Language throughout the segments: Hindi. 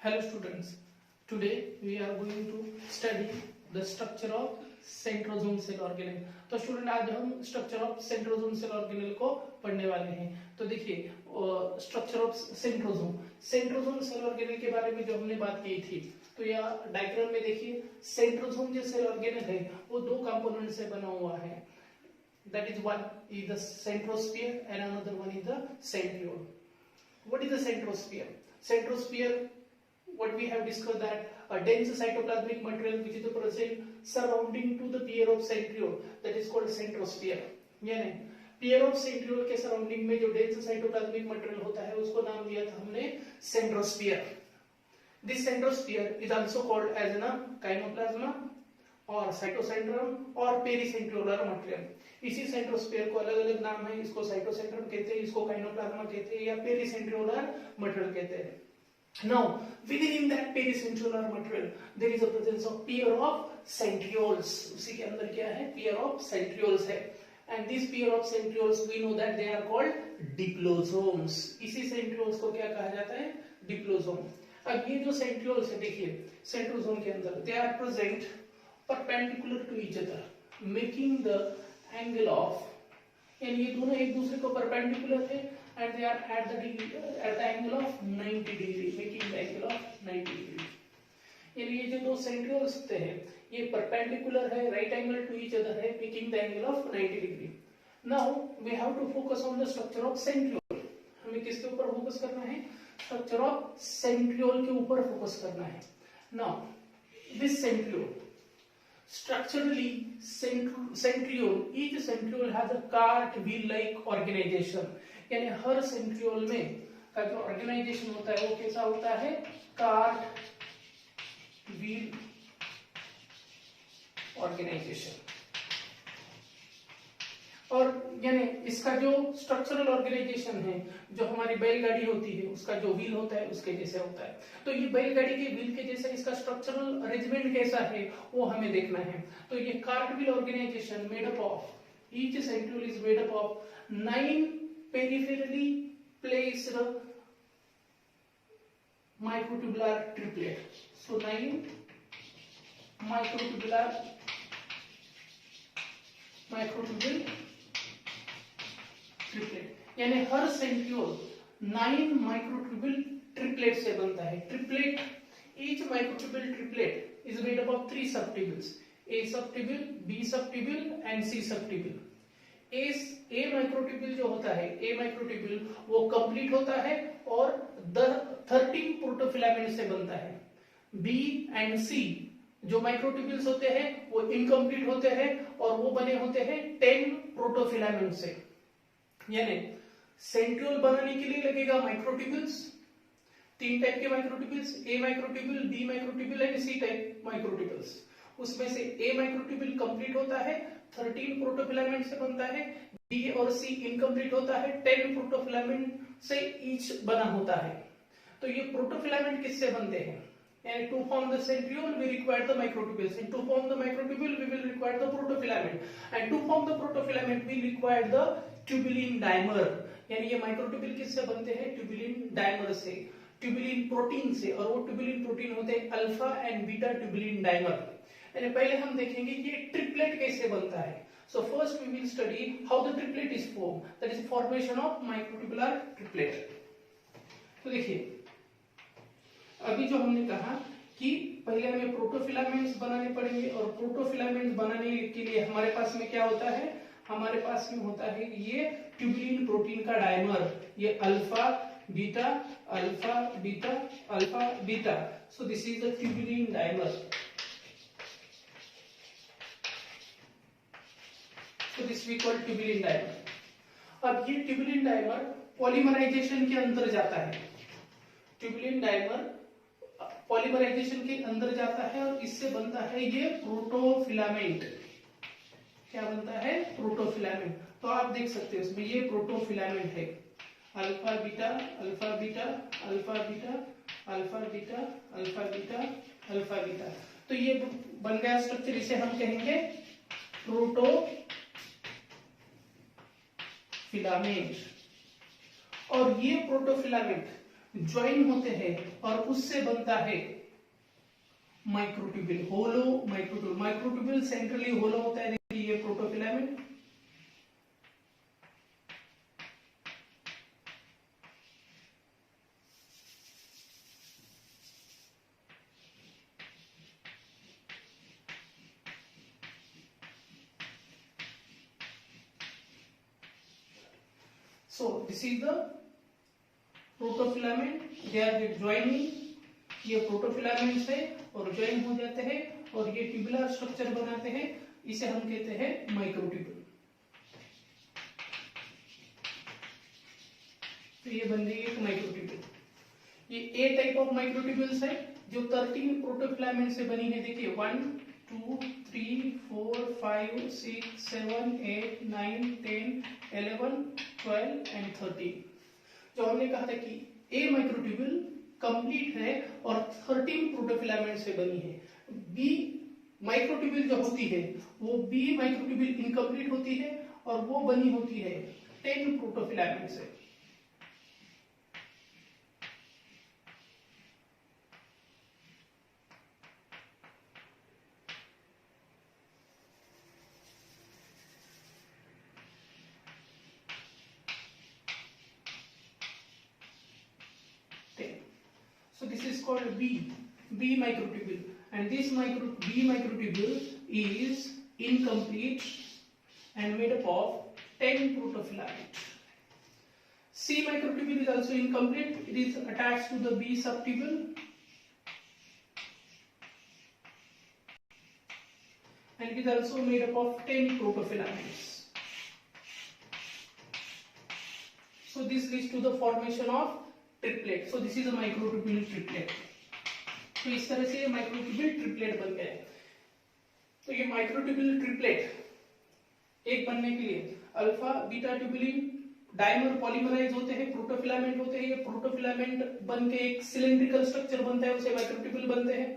Hello students, today we are going to study the structure of centrosome cell organelle. तो स्टूडेंट आज हम structure of centrosome cell organelle को पढ़ने वाले हैं। तो देखिए structure of centrosome cell organelle के बारे में जो हमने बात की थी, तो यह डायग्राम में देखिए सेंट्रोसोम जो सेल ऑर्गेनेल है वो दो कंपोनेंट से बना हुआ है। That is one is the centrosphere and another one is the centriole. What is the centrosphere? Centrosphere, what we have discussed, that a dense cytoplasmic material which is present surrounding to the pair of centriole, that is called centrosphere। यानी pair of centriole के सराउंडिंग में जो dense cytoplasmic material होता है उसको नाम दिया था हमने centrosphere। This centrosphere is also called as a gynoplasma और साइटोसेंट्रम और पेरीसेंट्रियोलर मटेरियल। इसी सेंट्रोस्फीयर को अलग अलग नाम है, इसको साइटोसेंट्रम कहते हैं, इसको गाइनोप्लाज्मा कहते हैं या पेरीसेंट्रियोलर मटेरियल कहते हैं। Now within that pericentriolar material there is a presence of pair of centrioles. उसी के अंदर क्या है? पेयर ऑफ सेंट्रियोल्स है। And this pair of centrioles we know that they are called diplosomes. इसी सेंट्रियोल्स को क्या कहा जाता है? डिप्लोसोम। अब ये जो सेंट्रियोल्स है देखिए सेंट्रोसोम के अंदर they are present perpendicular to each other making the angle of, यानी ये दोनों एक दूसरे को परपेंडिकुलर है and they are at the angle of 90 degree making the angle of 90 degree। यानी ये जो दो सेंट्रियोल्स होते हैं ये परपेंडिकुलर है, right angle to each other है, making the angle of 90 degree. Now we have to focus on the structure of centriole. हमें किसके ऊपर फोकस करना है? स्ट्रक्चर ऑफ सेंट्रियोल के ऊपर फोकस करना है। Now this centriole structurally each centriole has a cart wheel like organization। यानी हर सेंट्रियोल में का जो ऑर्गेनाइजेशन होता है वो कैसा होता है? Cart wheel organisation. और यानी इसका जो स्ट्रक्चरल ऑर्गेनाइजेशन है जो हमारी बैलगाड़ी होती है उसका जो व्हील होता है उसके जैसे होता है। तो ये बैलगाड़ी के व्हील के जैसे इसका स्ट्रक्चरल अरेंजमेंट कैसा है वो हमें देखना है। तो ये cart wheel organisation made up of, each centriole is made up of 9 peripherally placed microtubular triplet. So 9 microtubule triplet. यानी हर सेंट्रियोल 9 माइक्रोट्यूबुल ट्रिपलेट से बनता है। Triplet, each microtubule triplet is made up of 3 subtubules, A subtubule, B subtubule and C subtubule. A microtubule जो होता है, ए माइक्रोट्यूबुल वो कंप्लीट होता है और 13 प्रोटोफिलामेंट से बनता है। बी एंड सी जो माइक्रोट्यूबुल्स होते हैं वो इनकम्प्लीट होते हैं और वो बने होते हैं 10 प्रोटोफिलामेंट से। यानी सेंट्रियोल बनाने के लिए लगेगा माइक्रोट्यूबुल्स, 3 टाइप के microtubules, A microtubule, B microtubule and C type microtubules. उसमें से ए माइक्रोट्यूबुल कंप्लीट होता है, 13 प्रोटोफिलामेंट से बनता है। बी और सी इनकम्प्लीट होता है, 10 प्रोटोफिलामेंट से ईच बना होता है। तो ये प्रोटोफिलामेंट किससे बनते हैं? And to form the centriole we require the microtubules, and to form the microtubule we will require the protofilament, and to form the protofilament we require the tubulin dimer। यानी ये माइक्रोट्यूबुल किससे बनते हैं? ट्यूबुलिन डाइमर से, ट्यूबुलिन प्रोटीन से। और वो ट्यूबुलिन प्रोटीन होते हैं alpha and beta tubulin dimer. यानी पहले हम देखेंगे ये ट्रिपलेट कैसे बनता है। So first we will study how the triplet is formed, that is formation of microtubular triplet। तो देखिए अभी जो हमने कहा कि पहले हमें प्रोटोफिलामेंट्स बनाने पड़ेंगे और प्रोटोफिलामेंट्स बनाने के लिए हमारे पास में क्या होता है? हमारे पास में होता है ये ट्यूबुलिन प्रोटीन का डाइमर, ये alpha beta alpha beta alpha beta. So this is the tubulin dimer. So this we call tubulin dimer. अब ये ट्यूबुलिन डाइमर पॉलीमराइजेशन के अंदर जाता है। ट्यूबुलिन डाइमर पॉलीमराइजेशन के अंदर जाता है और इससे बनता है ये प्रोटोफिलामेंट। क्या बनता है? प्रोटोफिलामेंट। तो आप देख सकते हैं इसमें ये प्रोटोफिलामेंट है, alpha beta alpha beta alpha beta alpha beta alpha beta alpha beta. तो ये बन गया स्ट्रक्चर, इसे हम कहेंगे प्रोटोफिलामेंट। और ये प्रोटोफिलामेंट ज्वाइन होते हैं और उससे बनता है microtubule, hollow microtubule. Microtubule centrally hollow होता है, देखिए ये protofilament, so this is the protofilament, they are joining, ये प्रोटोफिलामेंट्स है और ज्वाइन हो जाते हैं और ये ट्यूबुलर स्ट्रक्चर बनाते हैं, इसे हम कहते हैं माइक्रोट्यूब्यूल। तो ये बन गई एक माइक्रोट्यूब्यूल। ये ए टाइप ऑफ माइक्रोट्यूब्यूल्स है जो 13 प्रोटोफिलामेंट से बनी है। देखिए 1 2 3 4 5 6 7 8 9 10 11 12 एंड 13। जो हमने कहा था कि ए माइक्रोट्यूब्यूल कंप्लीट है और 13 प्रोटोफिलामेंट से बनी है। बी माइक्रोट्यूब्यूल जो होती है वो बी माइक्रोट्यूब्यूल इनकम्प्लीट होती है और वो बनी होती है 10 प्रोटोफिलामेंट से। So this is called B microtubule, and this B microtubule is incomplete and made up of 10 protofilament. C microtubule is also incomplete. It is attached to the B subtubule and it is also made up of 10 protofilaments. So this leads to the formation of triplet. So this is a microtubule triplet. तो इस तरह से माइक्रोट्यूब्यूल ट्रिपलेट बन गए। तो ये माइक्रोट्यूब्यूल ट्रिपलेट एक बनने के लिए alpha beta tubulin dimer polymerise होते हैं, प्रोटोफिलामेंट होते हैं। ये प्रोटोफिलामेंट बन के एक सिलिंड्रिकल स्ट्रक्चर बनता है, उसे माइक्रोट्यूब्यूल बनते हैं।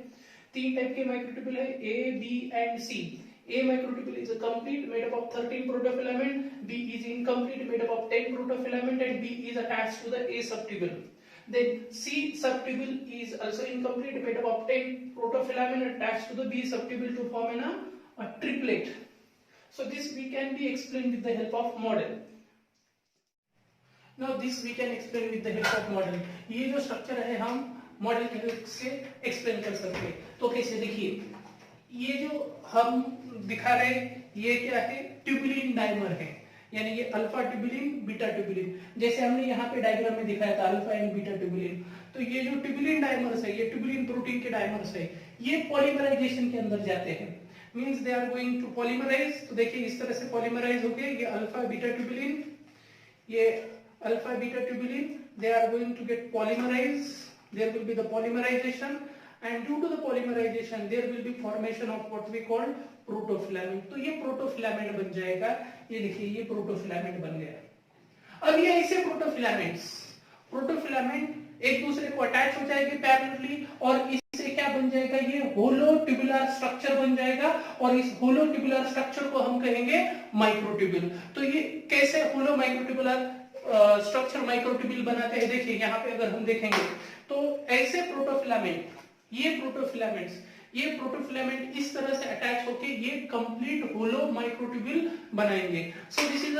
3 टाइप के माइक्रोट्यूब्यूल है, A B and C. A microtubule is a complete made up of 13 protofilament, B is incomplete made up of 10 protofilament and B is attached to the A subtubule. Then C subtubule is also incomplete made up of 10 protofilament attached to the B subtubule to form a triplet. So this we can be explained with the help of model. Now this we can explain with the help of model. ये जो structure है हम मॉडल की हेल्प से एक्सप्लेन कर सकते हैं। तो कैसे, देखिए ये जो हम दिखा रहे ये क्या है, ट्यूबुलिन डायमर है, यानी ये अल्फा ट्यूबुलिन बीटा ट्यूबुलिन, जैसे हमने यहाँ पे डायग्राम में दिखाया था अल्फा एंड बीटा ट्यूबुलिन। तो ये जो ट्यूबुलिन डायमर्स है, ये ट्यूबुलिन प्रोटीन के डायमर्स है, ये पॉलीमराइजेशन के अंदर जाते हैं, means they are going to polymerise. तो देखिए इस तरह से पॉलीमराइज होके ये अल्फा बीटा ट्यूबुलिन, ये alpha beta tubulin, they are going to get polymerise, there will be the polymerisation and due to the polymerization there will be formation of what we call protofilament। तो ये प्रोटोफिलामेंट बन जाएगा। ये देखिए ये प्रोटोफिलामेंट बन गया। अब ये ऐसे प्रोटोफिलामेंट एक दूसरे को अटैच हो जाएंगे पैरेलली और इससे क्या बन जाएगा, ये होलो ट्यूबुलर स्ट्रक्चर बन जाएगा और इस होलो ट्यूबुलर स्ट्रक्चर को हम कहेंगे माइक्रोट्यूब्यूल। तो ये कैसे होलो माइक्रोट्यूबुलर स्ट्रक्चर माइक्रोट्यूब्यूल बनाते हैं, देखिए यहाँ पे अगर हम देखेंगे तो ऐसे प्रोटोफिलामेंट, ये प्रोटोफिलामेंट इस तरह से अटैच होके ये कंप्लीट होलो माइक्रोट्यूब्यूल बनाएंगे। सो दिस इज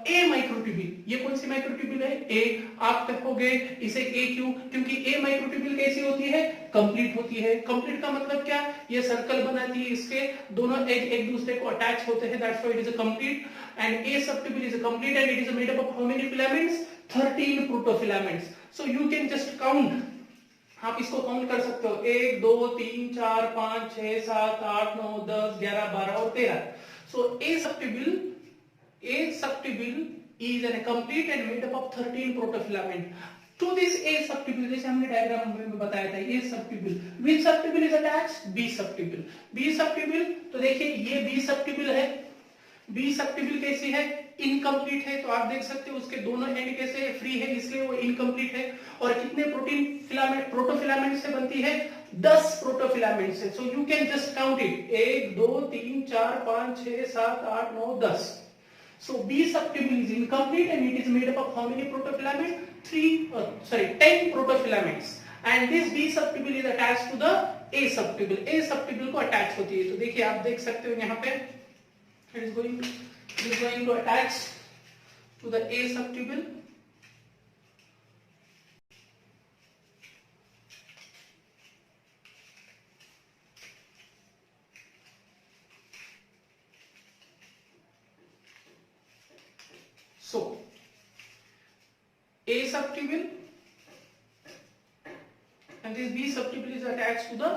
ए माइक्रोट्यूब्यूल। ये कौन सी माइक्रोट्यूब्यूल है, ए। आप कहोगे इसे ए क्यों, क्योंकि ए माइक्रोट्यूब्यूल कैसी होती है, कंप्लीट होती है। कंप्लीट का मतलब क्या, ये सर्कल बनाती है, इसके दोनों एज एक दूसरे को अटैच होते हैं, that's why it is a complete. And A subtubule is a complete and it is made up of how many filaments, 13 protofilaments. So you can just count, आप इसको काउंट कर सकते हो, 1 2 3 4 5 6 7 8 9 10 11 12 और 13। सो ए subtubule is a complete and made up of 13 protofilament. To this A subtubule, जैसे हमने डायग्राम में बताया था, A subtubule, which subtubule is attached, B subtubule। B subtubule, तो देखिए ये B subtubule है, B subtubule कैसी है, इनकम्प्लीट है। तो आप देख सकते हो उसके दोनों एंड कैसे फ्री है, इसलिए वो इनकम्प्लीट है। और कितने प्रोटोफिलामेंट से बनती है, 10 प्रोटोफिलामेंट से। सो you can just count it, 1 2 3 4 5 6 7 8 9 10। So B subtubule is incomplete and it is made up of how many protofilament, 10 protofilaments and this B subtubule is attached to the A subtubule. A subtubule को अटैच होती है, तो देखिए आप देख सकते हो यहाँ पे it is going to attach to the A subtubule. So A subtubule and this B subtubule is attached to the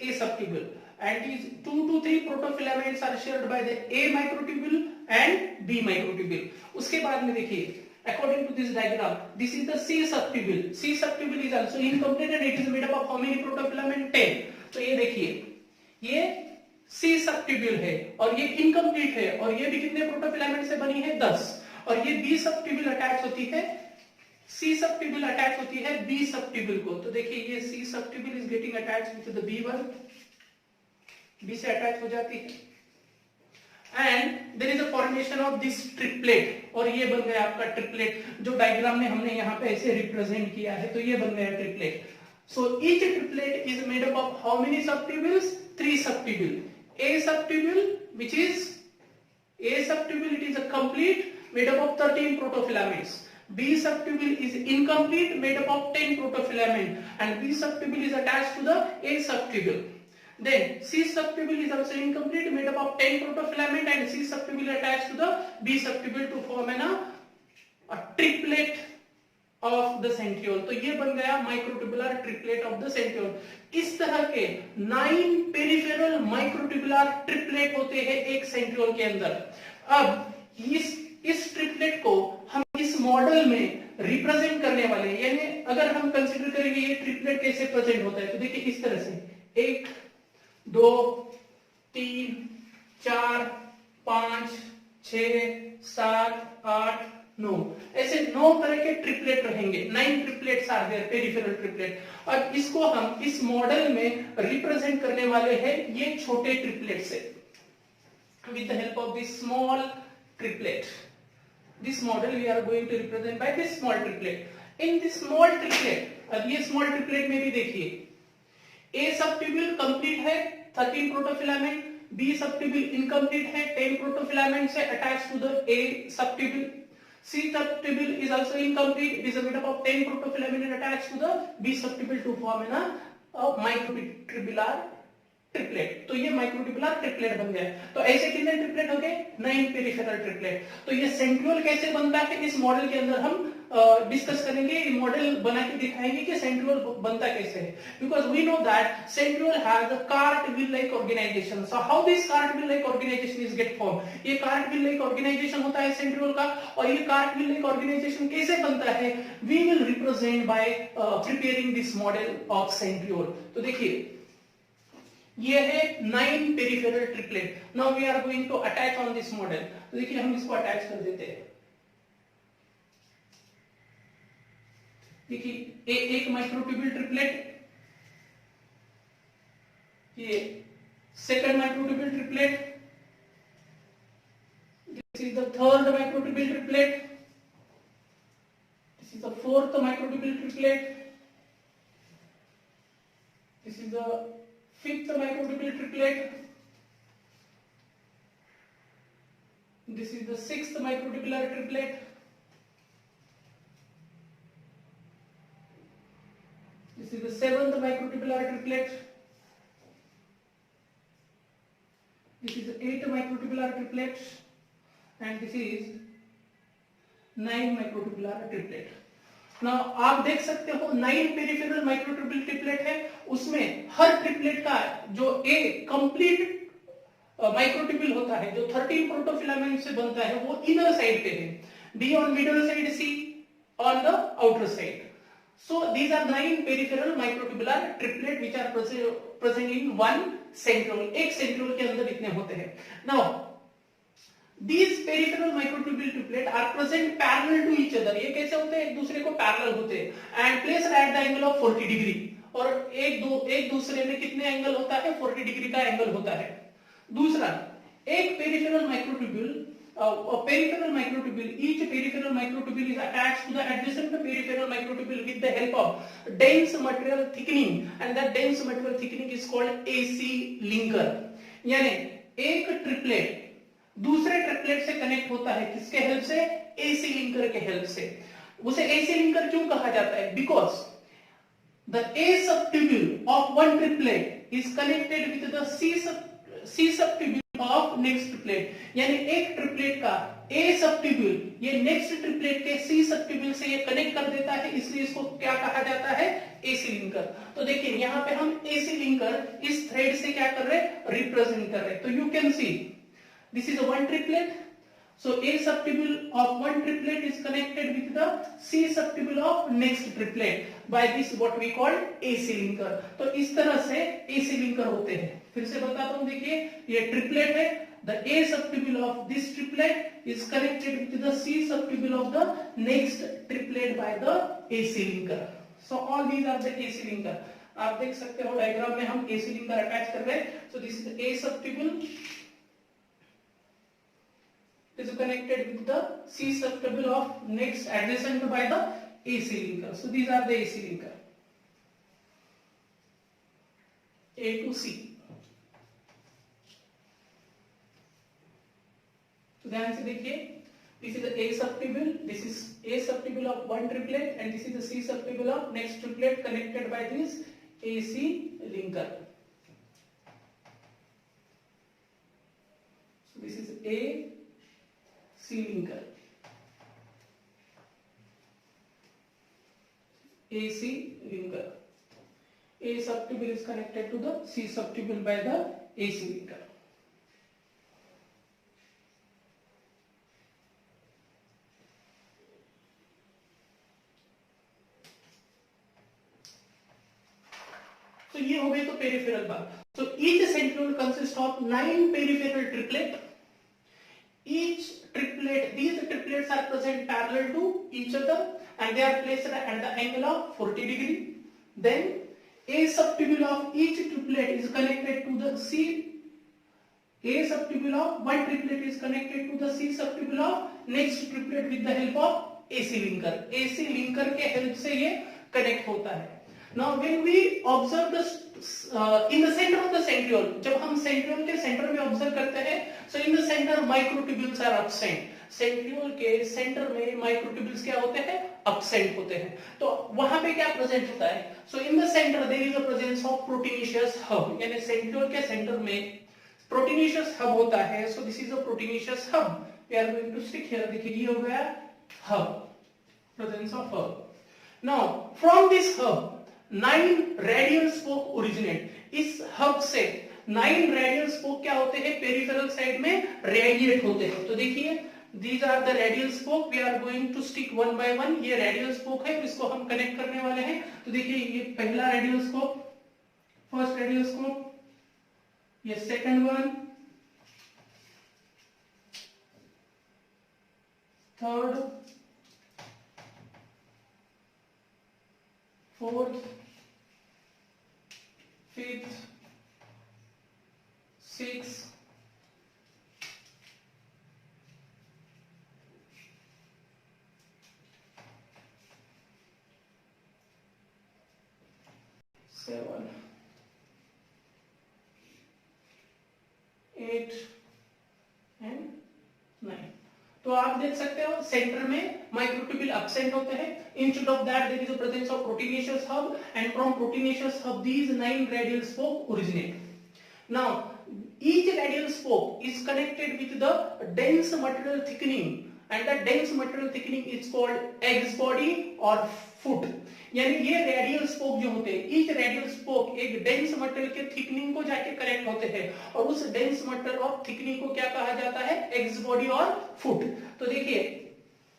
A subtubule and these 2 to 3 protofilaments are shared by the A microtubule and B microtubule. उसके बाद में देखिए according to this diagram this is the C subtubule. C subtubule is also incomplete and it is made up of how many protofilament? 10. तो ये देखिए ये C subtubule है और ये incomplete है और ये भी कितने प्रोटोफिलामेंट से बनी है? 10. और ये B subtubule अटैच होती है, C subtubule अटैच होती है B subtubule को, तो देखिए ये C subtubule is getting attached to the B1, B से अटैच हो जाती है and there is a formation of this triplet और ये बन गया आपका ट्रिपलेट जो डायग्राम में हमने यहाँ पे ऐसे रिप्रेजेंट किया है, तो ये बन गया triplet. So each triplet is made up of how many subtubules? 3 subtubule. A subtubule which is A subtubule it is a complete made up of 13 protofilaments. B subtubule is incomplete made up of 10 protofilament and B subtubule is attached to the A subtubule. Then C subtubule is also incomplete made up of 10 protofilament and C subtubule attached to the B subtubule to form a triplet of the centriole. तो ये बन गया microtubular triplet of the centriole. इस तरह के 9 पेरिफेरल माइक्रोट्यूबुलर ट्रिपलेट होते हैं एक सेंट्रियोल के अंदर. अब इस ट्रिपलेट को हम इस मॉडल में रिप्रेजेंट करने वाले हैं, यानी अगर हम कंसीडर करेंगे ये ट्रिपलेट कैसे प्रेजेंट होता है, तो देखिए इस तरह से 1 2 3 4 5 6 7 8 9 ऐसे 9 तरह के ट्रिपलेट रहेंगे. 9 triplets are there peripheral triplet. और इसको हम इस मॉडल में रिप्रेजेंट करने वाले हैं ये छोटे ट्रिपलेट से with the help of this small triplet. This model we are going to represent by this small triplet. In this small triplet, अब ये small triplet में भी देखिए A subtubule complete है 13 protofilament, B subtubule incomplete है 10 protofilament से attached to the A subtubule. C subtubule is also incomplete, it is made up of 10 protofilament and attached to the B subtubule to form a microtubular triplet. तो ये माइक्रोट्यूबुलर ट्रिपलेट बन गया. तो ऐसे कितने ट्रिपलेट हो गए? 9 पेरिफेरल ट्रिपलेट. तो ये सेंट्रियोल कैसे बनता है इस मॉडल के अंदर हम डिस्कस करेंगे. ये मॉडल बना के दिखाएंगे कि सेंट्रियोल बनता कैसे है. Because we know that centriole has a cartwheel like organisation. So how this cartwheel like organisation is get form. ये कार्टविल लाइक ऑर्गेनाइजेशन होता है सेंट्रियोल का. और ये कार्टविल लाइक ऑर्गेनाइजेशन कैसे बनता है? We will represent by preparing this model of centriole. तो देखिए ये है 9 peripheral triplet. Now we are going to attach on this model. तो देखिए हम इसको अटैच कर देते हैं. देखिए एक माइक्रोट्यूबुल ट्रिपलेट, ये second microtubule triplet, this is the third microtubule triplet, this is the fourth microtubule triplet, this is the fifth microtubular triplet, this is the sixth microtubular triplet, this is the seventh microtubular triplet, this is the eighth microtubular triplet and this is 9 microtubular triplet. Now आप देख सकते हो 9 पेरिफेरल माइक्रोट्यूबुल ट्रिपलेट है. उसमें हर ट्रिपलेट का जो A कंप्लीट माइक्रोट्यूबुल होता है जो 13 प्रोटोफिलामेंट से बनता है वो इनर साइड पे है. B on middle side, C on the outer side. So these are 9 peripheral microtubular triplet which are present in one centriole. एक centriole के अंदर इतने होते हैं. Now these peripheral microtubule triplet are present parallel to each other. ये कैसे होते हैं? एक दूसरे को पैरेलल होते हैं and placed at the angle of 40 degree. और एक दूसरे में कितने एंगल होता है? 40 डिग्री का एंगल होता है. दूसरा, एक peripheral microtubule a peripheral microtubule. Each peripheral microtubule is attached to the adjacent peripheral microtubule with the help of dense material thickening, and that dense material thickening is called AC linker. यानी एक ट्रिपलेट दूसरे ट्रिपलेट से कनेक्ट होता है, किसके हेल्प से? AC लिंकर के हेल्प से. उसे AC लिंकर क्यों कहा जाता है? Because the A subtubule of one triplet is connected with the C subtubule of next triplet. यानी एक ट्रिपलेट का A subtubule ये नेक्स्ट ट्रिपलेट के C subtubule से ये कनेक्ट कर देता है, इसलिए इसको क्या कहा जाता है? AC linker. तो देखिए यहाँ पे हम AC लिंकर इस थ्रेड से क्या कर रहे हैं? रिप्रेजेंट कर रहे हैं. तो you can see this is one triplet. So A subtubule of one triplet is connected with the C subtubule of next triplet by this what we call AC linker. तो इस तरह से AC linker होते हैं. फिर से बताता हूँ, देखिए ये ट्रिपलेट है. The A subtubule of this triplet is connected with the C subtubule of the next triplet by the AC linker. So all these are the AC linker. आप देख सकते हो डायग्राम में हम AC linker अटैच कर रहे हैं. So this is A subtubule is connected with the C subtubule of next adjacent by the AC linker. So these are the AC linker A to C. तो ध्यान से देखिए, this is the A subtubule, this is A subtubule of one triplet, and this is the C subtubule of next triplet connected by this AC linker. So this is A C linker, AC linker. A subtubule is connected to the C subtubule by the AC linker. So ये हो गई तो पेरिफेरल बात. So each centriole consists of 9 peripheral triplet. Each triplet, these triplets are present parallel to each other and they are placed at the angle of 40 degree. Then A subtubule of each triplet is connected to the C. A subtubule of one triplet is connected to the C subtubule of next triplet with the help of AC linker. AC linker के help से ये connect होता है. Now when we observe the in the center of the centriole, जब हम centriole के center में observe करते हैं, so in the center microtubules are absent. centriole के center में microtubules क्या होते हैं? absent होते हैं. तो वहां पे क्या present होता है? So in the center there is a presence of proteinaceous hub. यानी centriole के center में proteinaceous hub होता है. So this is a proteinaceous hub. We are going to stick here. देखिए ये हो गया hub, presence of hub. Now from this hub 9 radial spoke originate. इस हब से 9 रेडियल स्पोक क्या होते हैं? पेरिफेरल साइड में रेडिएट होते हैं. तो देखिए these are the radial spoke. We are going to stick one by one. ये रेडियल स्पोक है, इसको हम कनेक्ट करने वाले हैं. तो देखिए ये पहला radial spoke, first radial spoke, ये second one, third, fourth, fifth, sixth, seven, 8 and 9. तो आप देख सकते हो सेंटर में माइक्रोट्यूब्यूल absent होते हैं. Instead of that there is a presence of proteinaceous hub, and from proteinaceous hub these 9 radial spoke originate. Now each radial spoke is connected with the dense material thickening, and that dense material thickening is called X body or foot. यानी ये रेडियल स्पोक जो होते हैं, each रेडियल स्पोक एक डेंस मटेरियल के थिकनिंग को जाके कनेक्ट होते हैं, और उस डेंस मटेरियल ऑफ थिकनिंग को क्या कहा जाता है? एक्स बॉडी और फुट. तो देखिए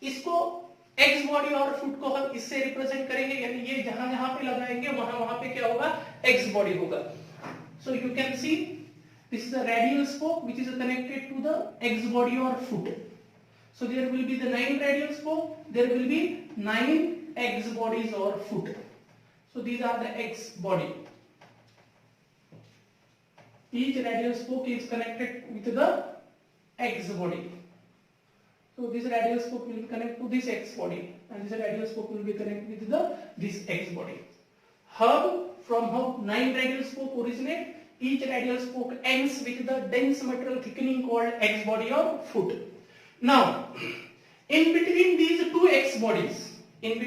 इसको एक्स बॉडी और फुट को हम इससे रिप्रेजेंट करेंगे, यानी ये जहां जहां पे लगाएंगे वहां वहां पे क्या होगा? एक्स बॉडी होगा. सो you can see this is a radial spoke which is connected to the x body or foot. So there will be the 9 radial spoke, there will be 9 X bodies or foot. So these are the X body. Each radial spoke is connected with the X body. So this radial spoke will connect to this X body, and this radial spoke will be connected with this X body. Hub, from hub 9 radial spoke originate. Each radial spoke ends with the dense material thickening called X body or foot. Now, in between these two X bodies, there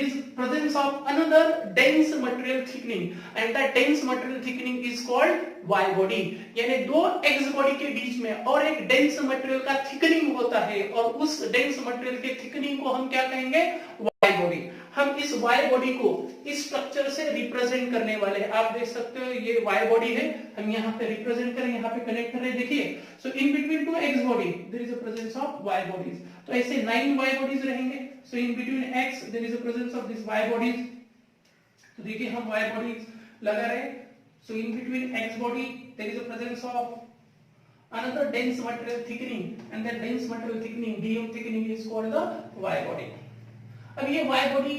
is presence of another dense material thickening, and that dense material thickening is called Y body. यानी दो X body के बीच में और एक dense material का thickening होता है, और उस dense material के thickening को हम क्या कहेंगे? Y body. हम इस Y body को इस स्ट्रक्चर से रिप्रेजेंट करने वाले हैं. आप देख सकते हो ये Y body है, हम यहाँ पे रिप्रेजेंट करें, यहाँ पे कनेक्ट करें. देखिए, so in between two X body there is a presence of Y bodies. तो ऐसे 9 Y bodies रहेंगे. So in between X there is a presence of this Y bodies. तो देखिए हम Y bodies लगा रहे हैं. So in between X body there is a presence of another dense material thickening, and that dense material thickening, DM thickening, is called the Y body. अब ये Y body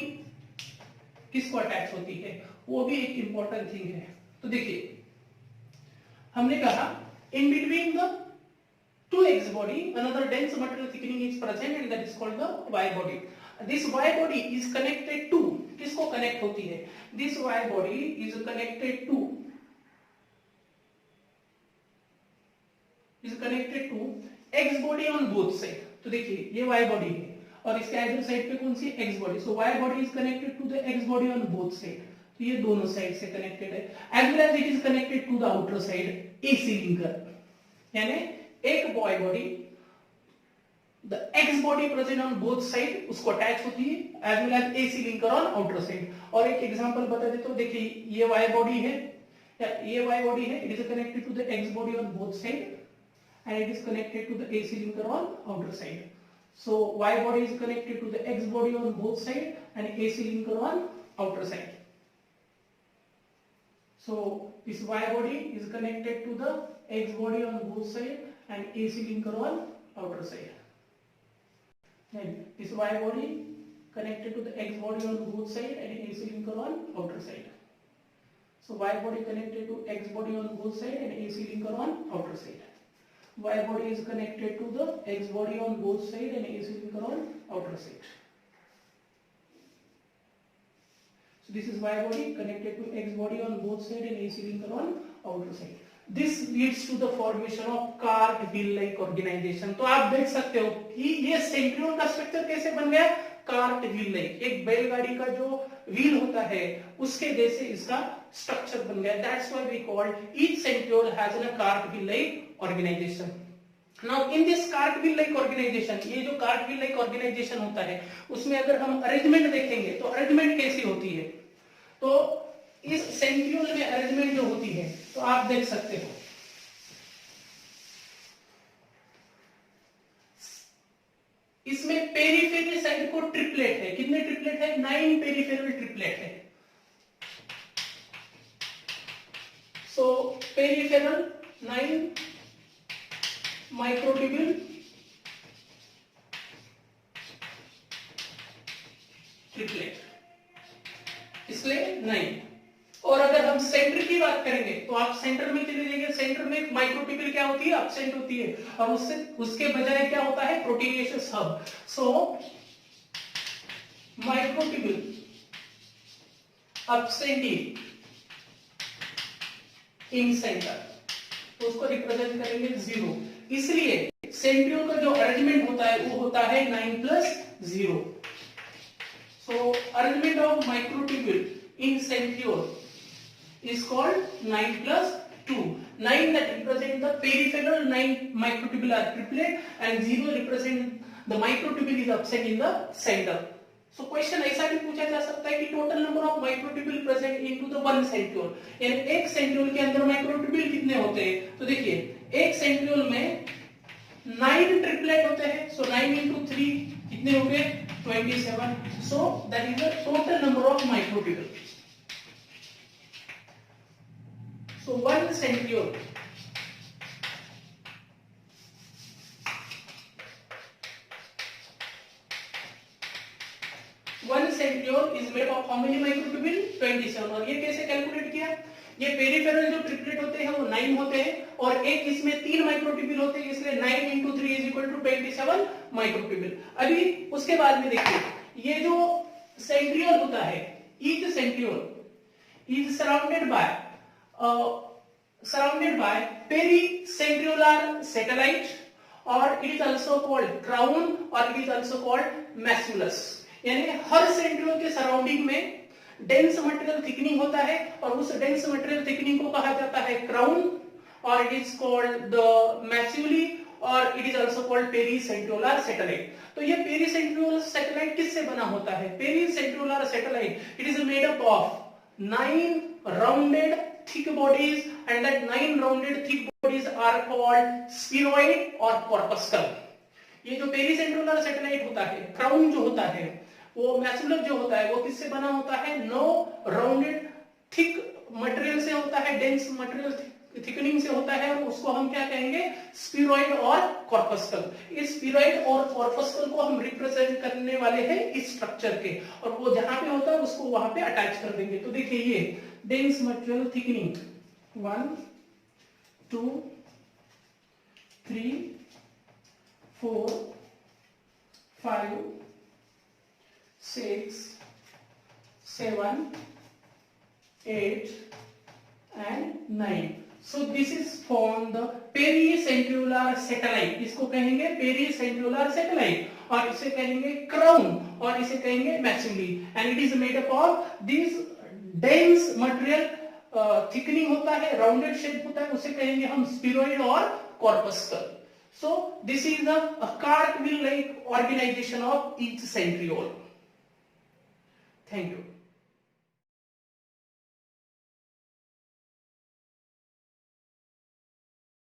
किसको अटैच होती है, वो भी एक इंपॉर्टेंट थिंग है. तो देखिए हमने कहा in between the two X body another dense material thickening is present, and that is called the Y body. This Y body is connected to, किसको कनेक्ट होती है? This Y body is connected to X body on both side. तो देखिए ये Y body है और इसके अदर साइड पे कौन सी X body. So Y body is connected to the X body on both side. तो ये दोनों साइड से कनेक्टेड है. As well as it is connected to the outer side AC linker. यानी एक Y body the X body present on both side उसको अटैच होती है, as well as AC linker on outer side. और एक एग्जांपल बता देता हूं. देखिए ये Y body है, ये Y body है, it is connected to the X body on both side, and it is connected to the AC linker on outer side. So Y body is connected to the X body on both side and AC linker on outer side. So this Y body is connected to the X body on both side and AC linker on outer side. And this Y body connected to the X body on both side and AC linker on outer side. So Y body connected to X body on both side and AC linker on outer side. Y body is connected to the X body on both side and AC linker on outer side. So this is Y body connected to X body on both side and AC linker on outer side. This leads to the formation of cart-wheel-like organization. तो आप देख सकते हो कि ये सेंट्रियोल का स्ट्रक्चर कैसे बन गया? कार्ट-व्हील-like. एक बैलगाड़ी का जो व्हील होता है उसके जैसे इसका स्ट्रक्चर बन गया. That's why we call each centriole has a cart-wheel-like organization. Now in this cart-wheel-like organization, ये जो cart-wheel-like organization होता है उसमें अगर हम अरेंजमेंट देखेंगे तो अरेंजमेंट कैसी होती है? तो इस सेंट्रियोल में अरेंजमेंट जो होती है तो आप देख सकते हो इसमें पेरिफेरल साइड को ट्रिपलेट है. कितने ट्रिपलेट है? 9 पेरिफेरल ट्रिपलेट है. सो पेरिफेरल 9 माइक्रोट्यूब्यूल ट्रिपलेट, इसलिए 9. और अगर हम सेंटर की बात करेंगे तो आप सेंटर में चले जाइए. सेंटर में माइक्रोट्यूब्यूल क्या होती है? एब्सेंट होती है, और उसके बजाय क्या होता है? Proteinaceous hub. So microtubule absent in centre, तो उसको रिप्रेजेंट करेंगे 0. इसलिए सेंट्रियोल का जो अरेंजमेंट होता है वो होता है 9+0. So arrangement of microtubule in centriole is called 9+2. 9 that represent the peripheral 9 microtubular triplet, and 0 represent the microtubule is absent in the center. So question ऐसा भी पूछा जा सकता है कि total number of microtubule present into the one centriole. यानी एक सेंट्रियोल के अंदर माइक्रोट्यूब्यूल कितने होते हैं? तो देखिए एक सेंट्रियोल में 9 ट्रिपलेट होते हैं. So 9 into 3 कितने हो गए? 27. So that is the total number of microtubule. So one centriole centriole is made of how many microtubule 27। और ये कैसे कैलकुलेट किया, ये पेरिफेरल जो ट्रिपलेट होते हैं वो 9 होते हैं और एक इसमें 3 माइक्रोट्यूब्यूल होते हैं, इसलिए 9 into 3 is equal to 27 microtubule. अभी उसके बाद में देखिए ये जो सेंट्रियोल होता है, each centriole is surrounded by pericentriolar satellite, or it is also called crown, or it is also called maculus। यानी हर सेंट्रियोल के सराउंडिंग में डेंस मटेरियल थिकनिंग होता है और उस डेंस मटेरियल थिकनिंग को कहा जाता है क्राउन, और इट इज कॉल्ड द मैक्यूली, और it is also called pericentriolar satellite. तो ये पेरीसेंट्रियोलर सैटेलाइट किससे बना होता है? Pericentriolar satellite it is made up of 9 rounded thick bodies, and that 9 rounded thick bodies are called spheroid or corpuscle। ये जो पेरीसेंट्रियोलर सैटेलाइट होता है, क्राउन जो होता है, वो मैक्यूलस जो होता है, वो किससे बना होता है? 9 राउंडेड थिक मटेरियल से होता है, डेंस मटेरियल थिकनिंग से होता है, और उसको हम क्या कहेंगे? स्फीरॉइड और कॉर्पस्कल। इस स्फीरॉइड और कॉर्पस्कल को हम रिप्रेजेंट करने वाले हैं इस स्ट्रक्चर के, और वो जहां पे होता है उसको वहां पे अटैच कर देंगे। तो देखिए ये dense material thickening 1 2 3 4 5 6 7 8 and 9। So this is formed the pericentriolar satellite। इसको कहेंगे pericentriolar satellite, और इसे कहेंगे crown, और इसे कहेंगे maxillary, and it is made up of this dense material। Thickening होता है, राउंडेड शेप होता है, उसे कहेंगे हम स्फीरॉइड और corpuscle. So this is a cartwheel like organization of each centriole। Thank you।